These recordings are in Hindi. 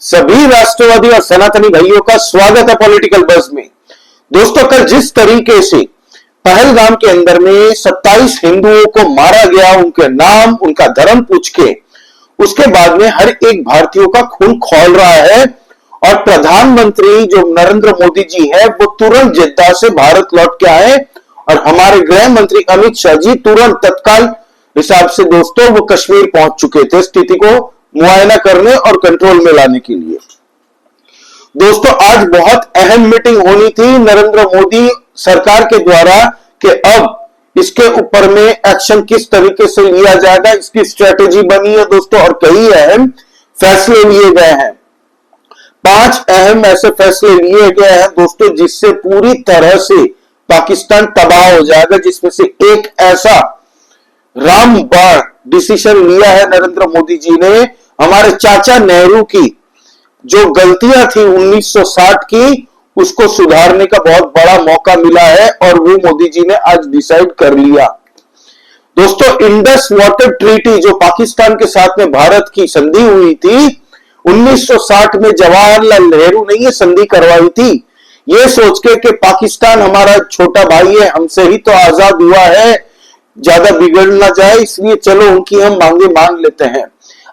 सभी राष्ट्रवादी और सनातनी भाइयों का स्वागत है पॉलिटिकल बज़ में। दोस्तों, कल जिस तरीके से पहलगाम के अंदर में 27 हिंदुओं को मारा गया, उनके नाम उनका धर्म पूछ के, उसके बाद में हर एक भारतीयों का खून खौल रहा है और प्रधानमंत्री जो नरेंद्र मोदी जी है वो तुरंत जेद्दा से भारत लौट के आए और हमारे गृह मंत्री अमित शाह जी तुरंत तत्काल हिसाब से दोस्तों वो कश्मीर पहुंच चुके थे स्थिति को मुआयना करने और कंट्रोल में लाने के लिए। दोस्तों, आज बहुत अहम मीटिंग होनी थी नरेंद्र मोदी सरकार के द्वारा कि अब इसके ऊपर में एक्शन किस तरीके से लिया जाएगा, इसकी स्ट्रेटेजी बनी है दोस्तों और कई अहम फैसले लिए गए हैं। 5 अहम ऐसे फैसले लिए गए हैं दोस्तों जिससे पूरी तरह से पाकिस्तान तबाह हो जाएगा, जिसमें से एक ऐसा रामबाण डिसीजन लिया है नरेंद्र मोदी जी ने। हमारे चाचा नेहरू की जो गलतियां थी 1960 की, उसको सुधारने का बहुत बड़ा मौका मिला है और वो मोदी जी ने आज डिसाइड कर लिया। दोस्तों, इंडस वाटर ट्रीटी जो पाकिस्तान के साथ में भारत की संधि हुई थी 1960 में, जवाहरलाल नेहरू ने ये संधि करवाई थी ये सोच के कि पाकिस्तान हमारा छोटा भाई है, हमसे ही तो आजाद हुआ है, ज्यादा बिगड़ ना जाए, इसलिए चलो उनकी हम मांगे मांग लेते हैं।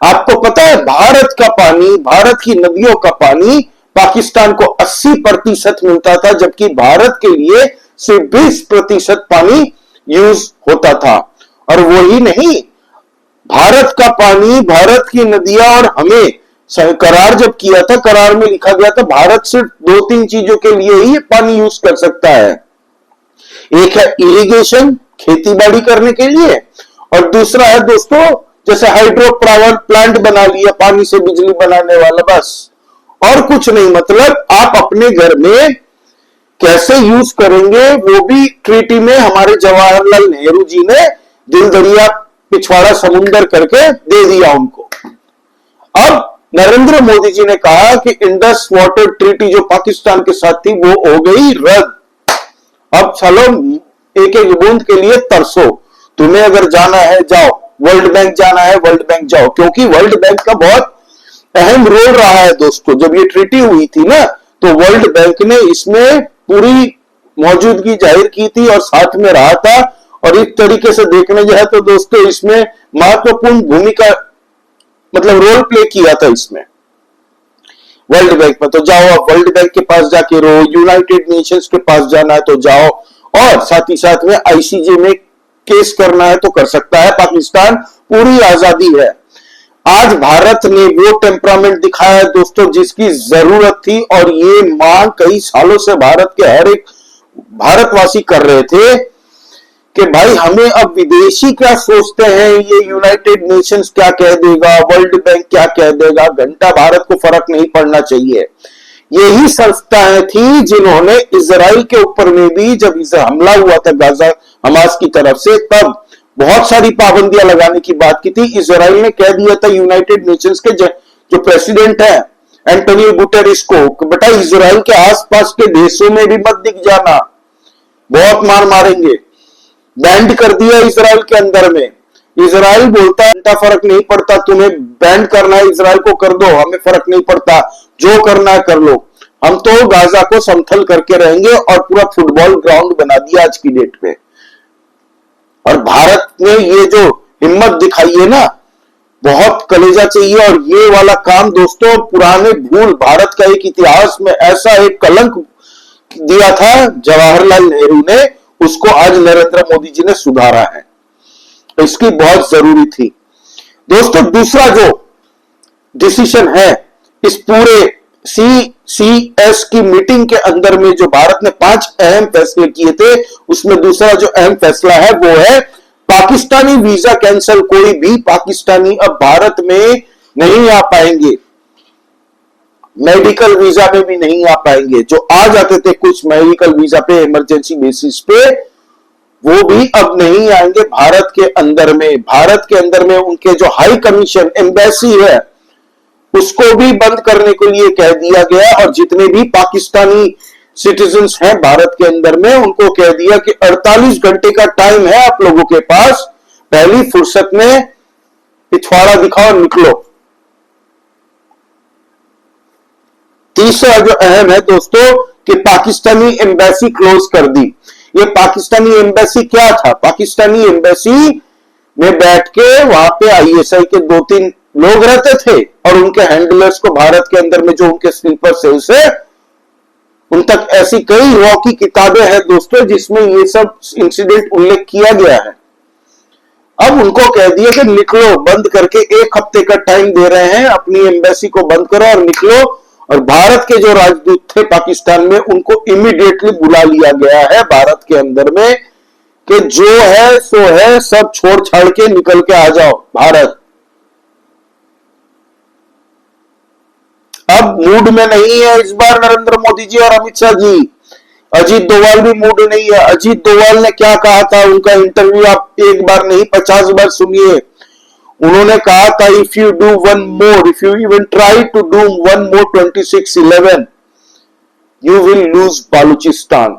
आपको पता है भारत का पानी, भारत की नदियों का पानी पाकिस्तान को 80% मिलता था, जबकि भारत के लिए सिर्फ 20% पानी यूज होता था। और वही नहीं, भारत का पानी, भारत की नदियां, और हमें करार जब किया था, करार में लिखा गया था भारत सिर्फ 2-3 चीजों के लिए ही पानी यूज कर सकता है। एक है इरिगेशन, खेती बाड़ी करने के लिए, और दूसरा है दोस्तों जैसे हाइड्रो पावर प्लांट बना लिया, पानी से बिजली बनाने वाला, बस और कुछ नहीं। मतलब आप अपने घर में कैसे यूज करेंगे वो भी ट्रीटी में हमारे जवाहरलाल नेहरू जी ने दिल दरिया पिछवाड़ा समुंदर करके दे दिया उनको। अब नरेंद्र मोदी जी ने कहा कि इंडस वाटर ट्रीटी जो पाकिस्तान के साथ थी वो हो गई रद्द। अब चलो एक एक बूंद के लिए तरसो, तुम्हें अगर जाना है जाओ, वर्ल्ड बैंक जाना है वर्ल्ड बैंक जाओ, क्योंकि वर्ल्ड बैंक का बहुत अहम रोल रहा है दोस्तों। जब ये ट्रीटी हुई थी ना तो वर्ल्ड बैंक ने इसमें पूरी मौजूदगी जाहिर की थी और साथ में रहा था, और इस तरीके से देखने जाए तो दोस्तों इसमें महत्वपूर्ण भूमिका मतलब रोल प्ले किया था इसमें वर्ल्ड बैंक में। तो जाओ, आप वर्ल्ड बैंक के पास जाके रहो, यूनाइटेड नेशंस के पास जाना है तो जाओ, और साथ ही साथ में आईसीजे में केस करना है तो कर सकता है पाकिस्तान, पूरी आजादी है। आज भारत ने वो टेम्परामेंट दिखाया दोस्तों जिसकी जरूरत थी, और ये मांग कई सालों से भारत के हर एक भारतवासी कर रहे थे कि भाई हमें अब विदेशी क्या सोचते हैं, ये यूनाइटेड नेशंस क्या कह देगा, वर्ल्ड बैंक क्या कह देगा, घंटा भारत को फर्क नहीं पड़ना चाहिए। यही संस्थाएं थी जिन्होंने इजराइल के ऊपर में भी, जब हमला हुआ था गाजा हमास की तरफ से, तब बहुत सारी पाबंदियां लगाने की बात की थी। इजराइल ने कह दिया था यूनाइटेड नेशंस के जो प्रेसिडेंट है एंटोनियो गुटेरेस को, बेटा इजराइल के आसपास के देशों में भी मत दिख जाना, बहुत मार मारेंगे। बैंड कर दिया इजराइल के अंदर में। इजराइल बोलता है घंटा फर्क नहीं पड़ता, तुम्हें बैंड करना है इजराइल को कर दो, हमें फर्क नहीं पड़ता, जो करना है कर लो, हम तो गाजा को समतल करके रहेंगे, और पूरा फुटबॉल ग्राउंड बना दिया आज की डेट पे। और भारत ने ये जो हिम्मत दिखाई है ना, बहुत कलेजा चाहिए। और ये वाला काम दोस्तों पुराने भूल, भारत का एक इतिहास में ऐसा एक कलंक दिया था जवाहरलाल नेहरू ने, उसको आज नरेंद्र मोदी जी ने सुधारा है, इसकी बहुत जरूरी थी दोस्तों। दूसरा जो डिसीजन है इस पूरे CCS की मीटिंग के अंदर में, जो भारत ने 5 अहम फैसले किए थे, उसमें दूसरा जो अहम फैसला है वो है पाकिस्तानी वीजा कैंसिल। कोई भी पाकिस्तानी अब भारत में नहीं आ पाएंगे, मेडिकल वीजा में भी नहीं आ पाएंगे। जो आ जाते थे कुछ मेडिकल वीजा पे इमरजेंसी बेसिस पे, वो भी अब नहीं आएंगे भारत के अंदर में। भारत के अंदर में उनके जो हाई कमीशन एम्बेसी है उसको भी बंद करने के लिए कह दिया गया, और जितने भी पाकिस्तानी सिटीजन्स हैं भारत के अंदर में उनको कह दिया कि 48 घंटे का टाइम है आप लोगों के पास, पहली फुर्सत में पिछवाड़ा दिखाओ और निकलो। तीसरा जो अहम है दोस्तों कि पाकिस्तानी एम्बेसी क्लोज कर दी। ये पाकिस्तानी एम्बेसी क्या था? पाकिस्तानी एम्बेसी में बैठ के वहां पे आईएसआई के 2-3 लोग रहते थे और उनके हैंडलर्स को भारत के अंदर में जो उनके स्लीपर सेल्स है उन तक ऐसी कई लॉ की किताबें हैं दोस्तों जिसमें ये सब इंसिडेंट उल्लेख किया गया है। अब उनको कह दिया कि निकलो, बंद करके 1 हफ्ते का टाइम दे रहे हैं, अपनी एम्बेसी को बंद करो और निकलो। और भारत के जो राजदूत थे पाकिस्तान में उनको इमीडिएटली बुला लिया गया है भारत के अंदर में कि जो है सो है, सब छोड़ छाड़ के निकल के आ जाओ भारत। अब मूड में नहीं है इस बार नरेंद्र मोदी जी और अमित शाह जी। अजीत डोभाल भी मूड नहीं है। अजीत डोभाल ने क्या कहा था, उनका इंटरव्यू आप एक बार नहीं 50 बार सुनिए। उन्होंने कहा था if you do one more, if you even try to do one more 26/11 you will lose Balochistan.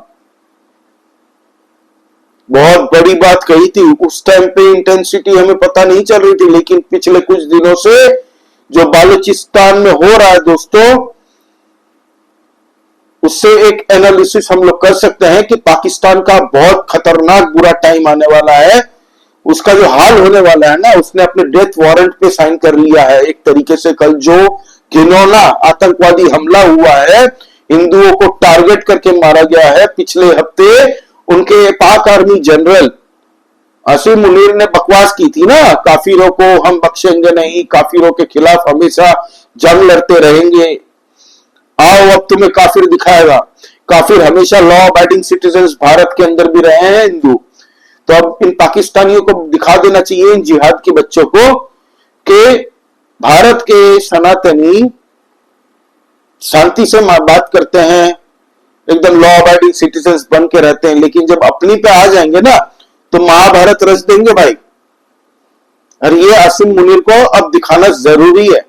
बहुत बड़ी बात कही थी। उस टाइम पे इंटेंसिटी हमें पता नहीं चल रही थी, लेकिन पिछले कुछ दिनों से जो बालूचिस्तान में हो रहा है दोस्तों, उससे एक एनालिसिस हम लोग कर सकते हैं कि पाकिस्तान का बहुत खतरनाक बुरा टाइम आने वाला है। उसका जो हाल होने वाला है ना, उसने अपने डेथ वारंट पे साइन कर लिया है एक तरीके से। कल जो घिनौना आतंकवादी हमला हुआ है, हिंदुओं को टारगेट करके मारा गया है, पिछले हफ्ते उनके पाक आर्मी जनरल असीम मुनीर ने बकवास की थी ना, काफिरों को हम बख्शेंगे नहीं, काफिरों के खिलाफ हमेशा जंग लड़ते रहेंगे, आओ अब तुम्हें काफिर दिखाएगा। काफिर हमेशा लॉ अबाइडिंग सिटीजन्स भारत के अंदर भी रहे हैं हिंदू। तो अब इन पाकिस्तानियों को दिखा देना चाहिए, इन जिहाद के बच्चों को, कि भारत के सनातनी शांति से बात करते हैं, एकदम लॉ अबाइडिंग सिटीजन्स बन के रहते हैं, लेकिन जब अपनी पे आ जाएंगे ना तो महाभारत रच देंगे भाई। और ये आसिम मुनीर को अब दिखाना जरूरी है,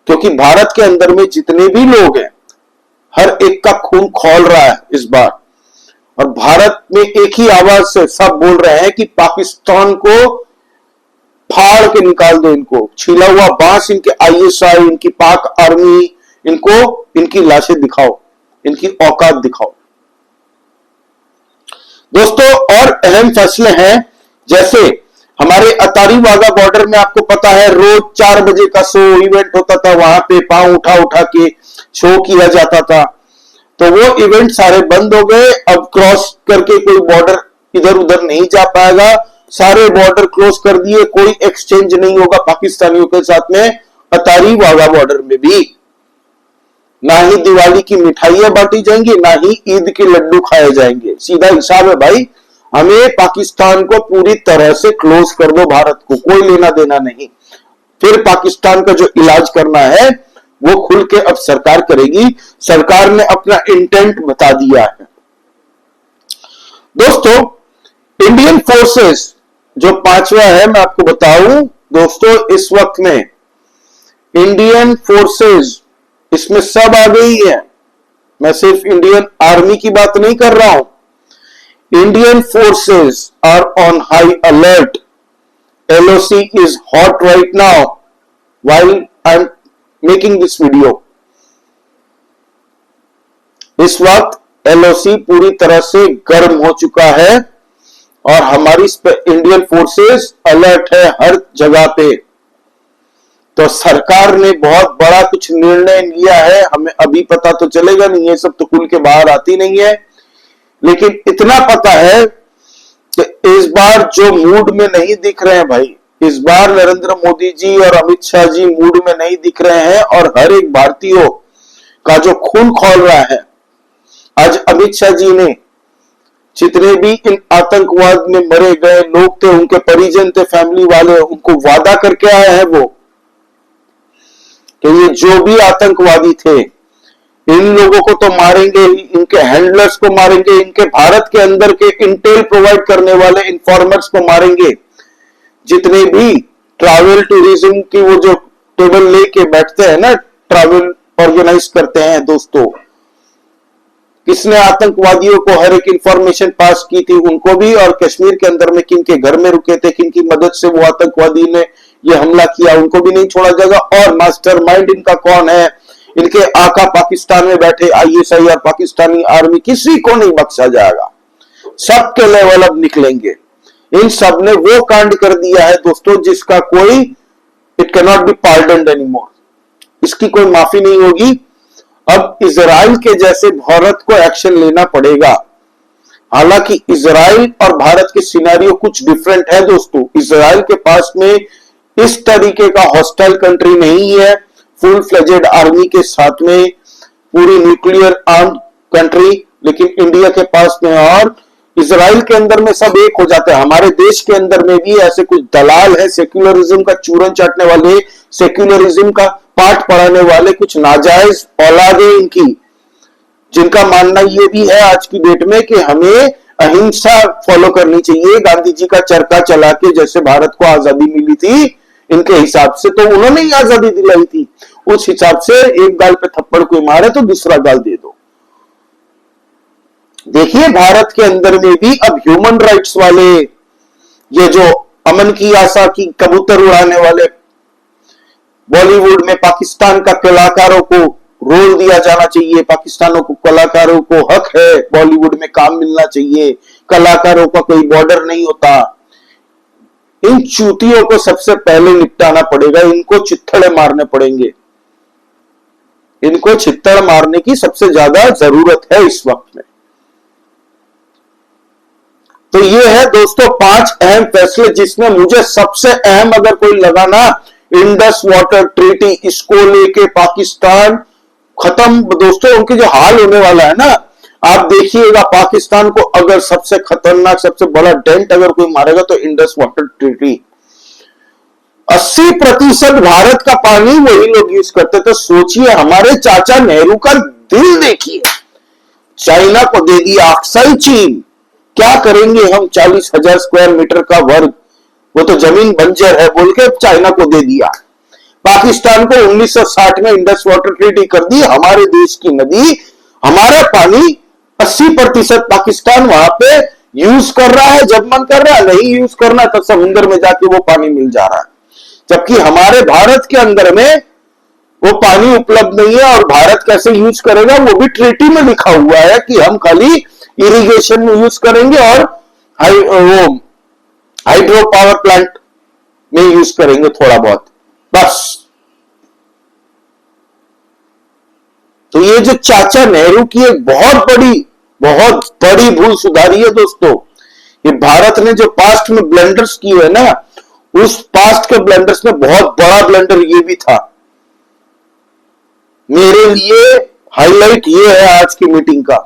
क्योंकि भारत के अंदर में जितने भी लोग हैं हर एक का खून खौल रहा है इस बार। और भारत में एक ही आवाज से सब बोल रहे हैं कि पाकिस्तान को फाड़ के निकाल दो, इनको छिला हुआ बांस, इनके आईएसआई, इनकी पाक आर्मी, इनको इनकी लाशें दिखाओ, इनकी औकात दिखाओ। दोस्तों और अहम फैसले हैं, जैसे हमारे अतारी वाघा बॉर्डर में आपको पता है रोज 4 बजे का शो इवेंट होता था, वहां पे पांव उठा उठा के शो किया जाता था। तो वो इवेंट सारे बंद हो गए। अब क्रॉस करके कोई बॉर्डर इधर उधर नहीं जा पाएगा, सारे बॉर्डर क्लोज कर दिए, कोई एक्सचेंज नहीं होगा पाकिस्तानियों के साथ में अतारी वाघा बॉर्डर में भी। ना ही दिवाली की मिठाइयां बांटी जाएंगी, ना ही ईद के लड्डू खाए जाएंगे। सीधा हिसाब है भाई, हमें पाकिस्तान को पूरी तरह से क्लोज कर दो, भारत को कोई लेना देना नहीं। फिर पाकिस्तान का जो इलाज करना है वो खुल के अब सरकार करेगी। सरकार ने अपना इंटेंट बता दिया है। दोस्तों इंडियन फोर्सेस जो 5वां है मैं आपको बताऊं दोस्तों, इस वक्त में इंडियन फोर्सेस इसमें सब आ गई है। मैं सिर्फ इंडियन आर्मी की बात नहीं कर रहा हूं। Indian forces are on high alert. LOC is hot right now while I'm making this video. इस वक्त LOC पूरी तरह से गर्म हो चुका है और हमारी इंडियन फोर्सेस अलर्ट है हर जगह पे। तो सरकार ने बहुत बड़ा कुछ निर्णय लिया है, हमें अभी पता तो चलेगा नहीं, ये सब तो खुल के बाहर आती नहीं है, लेकिन इतना पता है कि इस बार जो मूड में नहीं दिख रहे हैं भाई, इस बार नरेंद्र मोदी जी और अमित शाह जी मूड में नहीं दिख रहे हैं और हर एक भारतीयों का जो खून खौल रहा है। आज अमित शाह जी ने जितने भी इन आतंकवाद में मरे गए लोग थे, उनके परिजन थे, फैमिली वाले, उनको वादा करके आए हैं वो कि ये जो भी आतंकवादी थे इन लोगों को तो मारेंगे ही, इनके हैंडलर्स को मारेंगे, इनके भारत के अंदर के इंटेल प्रोवाइड करने वाले इन्फॉर्मर्स को मारेंगे। जितने भी ट्रैवल टूरिज्म की वो जो टेबल लेके बैठते हैं ना, ट्रैवल ऑर्गेनाइज करते हैं दोस्तों, किसने आतंकवादियों को हर एक इंफॉर्मेशन पास की थी उनको भी, और कश्मीर के अंदर में किन के घर में रुके थे, किन की मदद से वो आतंकवादी ने ये हमला किया, उनको भी नहीं छोड़ा जाएगा। और मास्टरमाइंड इनका कौन है, इनके आका पाकिस्तान में बैठे ISIR पाकिस्तानी आर्मी, किसी को नहीं बख्शा जाएगा, सबके लेवल अब निकलेंगे। इन सब ने वो कांड कर दिया है दोस्तों जिसका कोई it can not be pardoned anymore, इसकी कोई माफी नहीं होगी। अब इजराइल के जैसे भारत को एक्शन लेना पड़ेगा। हालांकि इजराइल और भारत के सिनेरियो कुछ डिफरेंट है दोस्तों। इजराइल के पास में इस तरीके का हॉस्टाइल कंट्री नहीं है, फुल फ्लेजेड आर्मी के साथ में पूरी न्यूक्लियर आर्म्ड कंट्री, लेकिन इंडिया के पास में और इजराइल के अंदर में सब एक हो जाते हैं। हमारे देश के अंदर में भी ऐसे कुछ दलाल है, सेक्युलरिज्म का चूरन चाटने वाले, सेक्युलरिज्म का पाठ पढ़ाने वाले, कुछ नाजायज औलादे इनकी, जिनका मानना ये भी है आज की डेट में कि हमें अहिंसा फॉलो करनी चाहिए। गांधी जी का चरखा चला के जैसे भारत को आजादी मिली थी, इनके हिसाब से तो उन्होंने ही आजादी दिलाई थी, उस हिसाब से एक गाल पे थप्पड़ कोई मारे तो दूसरा गाल दे दो। देखिए भारत के अंदर में भी अब ह्यूमन राइट्स वाले, ये जो अमन की आशा की कबूतर उड़ाने वाले, बॉलीवुड में पाकिस्तान का कलाकारों को रोल दिया जाना चाहिए, पाकिस्तानों को कलाकारों को हक है बॉलीवुड में काम मिलना चाहिए, कलाकारों का कोई बॉर्डर नहीं होता। इन चूतियों को सबसे पहले निपटाना पड़ेगा, इनको चित्थड़े मारने पड़ेंगे, इनको चित्तड़ मारने की सबसे ज्यादा जरूरत है इस वक्त में। तो ये है दोस्तों 5 अहम फैसले, जिसमें मुझे सबसे अहम अगर कोई लगा ना, इंडस वाटर ट्रीटी, इसको लेके पाकिस्तान खत्म दोस्तों। उनके जो हाल होने वाला है ना, आप देखिएगा पाकिस्तान को अगर सबसे खतरनाक सबसे बड़ा डेंट अगर कोई मारेगा तो इंडस वाटर ट्रीटी। 80% भारत का पानी वही लोग यूज करते। तो सोचिए हमारे चाचा नेहरू का दिल देखिए, चाइना को दे दिया अक्साई चीन। क्या करेंगे हम 40,000 स्क्वायर मीटर का वर्ग, वो तो जमीन बंजर है बोल के चाइना को दे दिया। पाकिस्तान को 1960 में इंडस वाटर ट्रीटी कर दी, हमारे देश की नदी, हमारा पानी 80% पाकिस्तान वहां पे यूज कर रहा है। जब मन कर रहा है, नहीं यूज करना तो समुद्र में जाके वो पानी मिल जा रहा है, जबकि हमारे भारत के अंदर में वो पानी उपलब्ध नहीं है। और भारत कैसे यूज करेगा वो भी ट्रीटी में लिखा हुआ है कि हम खाली इरिगेशन में यूज करेंगे और वो हाइड्रो पावर प्लांट में यूज करेंगे थोड़ा बहुत, बस। तो ये जो चाचा नेहरू की एक बहुत बड़ी भूल सुधारी है दोस्तों। ये भारत ने जो पास्ट में ब्लंडर्स किए है ना, उस पास्ट के ब्लंडर्स में बहुत बड़ा ब्लंडर ये भी था। मेरे लिए हाईलाइट ये है आज की मीटिंग का।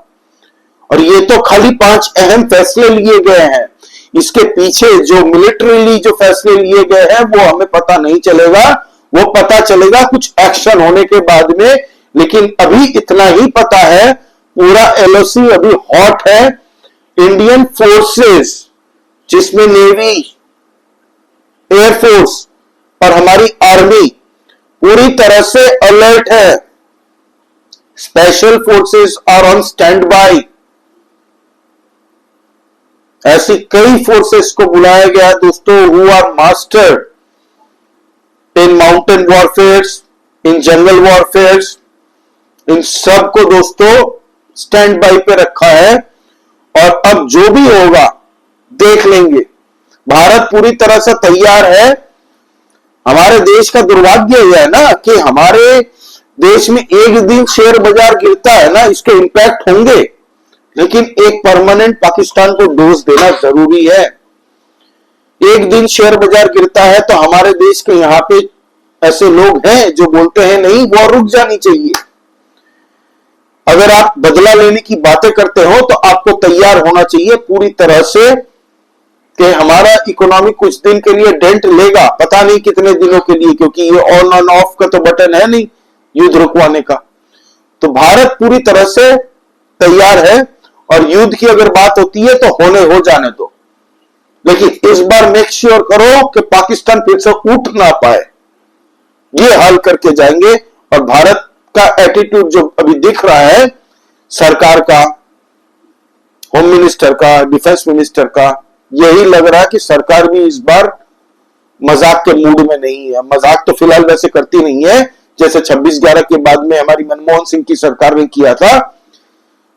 और ये तो खाली 5 अहम फैसले लिए गए हैं, इसके पीछे जो मिलिट्रीली जो फैसले लिए गए हैं वो हमें पता नहीं चलेगा, वो पता चलेगा कुछ एक्शन होने के बाद में। लेकिन अभी इतना ही पता है, पूरा LOC अभी हॉट है। इंडियन फोर्सेस जिसमें नेवी, एयरफोर्स और हमारी आर्मी पूरी तरह से अलर्ट है। Special forces are on standby. ऐसी कई फोर्सेस को बुलाया गया दोस्तों, who are master in mountain warfares, in jungle warfares. इन सब को दोस्तों स्टैंड बाय पे रखा है। और अब जो भी होगा देख लेंगे। भारत पूरी तरह से तैयार है। हमारे देश का दुर्भाग्य यह है ना कि हमारे देश में एक दिन शेयर बाजार गिरता है ना, इसके इंपैक्ट होंगे, लेकिन एक परमानेंट पाकिस्तान को डोज देना जरूरी है। एक दिन शेयर बाजार गिरता है तो हमारे देश के यहां पे ऐसे लोग हैं जो बोलते हैं नहीं वॉर रुक जानी चाहिए। अगर आप बदला लेने की बातें करते हो तो आपको तैयार होना चाहिए पूरी तरह से कि हमारा इकोनॉमी कुछ दिन के लिए डेंट लेगा, पता नहीं कितने दिनों के लिए, क्योंकि ये ऑन ऑन ऑफ का तो बटन है नहीं युद्ध रुकवाने का। तो भारत पूरी तरह से तैयार है। और युद्ध की अगर बात होती है तो होने हो जाने दो, लेकिन इस बार मेक श्योर करो कि पाकिस्तान फिर से उठ ना पाए, ये हल करके जाएंगे। और भारत का एटीट्यूड जो अभी दिख रहा है सरकार का, होम मिनिस्टर का, डिफेंस मिनिस्टर का, यही लग रहा है कि सरकार भी इस बार मजाक के मूड में नहीं है। मजाक तो फिलहाल वैसे करती नहीं है, जैसे 26/11 के बाद में हमारी मनमोहन सिंह की सरकार ने किया था।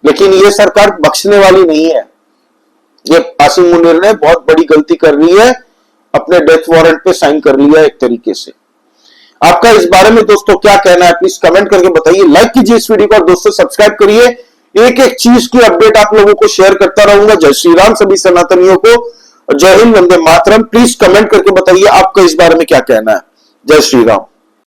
लेकिन ये सरकार बख्शने वाली नहीं है। ये आसिम मुनीर ने बहुत बड़ी गलती कर रही है, अपने डेथ वारंट पे साइन कर लिया एक तरीके से। आपका इस बारे में दोस्तों क्या कहना है, प्लीज कमेंट करके बताइए। लाइक कीजिए इस वीडियो को और दोस्तों सब्सक्राइब करिए। एक एक चीज की अपडेट आप लोगों को शेयर करता रहूंगा। जय श्री राम सभी सनातनियों को। जय हिंद, वंदे मातरम। प्लीज कमेंट करके बताइए आपका इस बारे में क्या कहना है। जय श्री राम।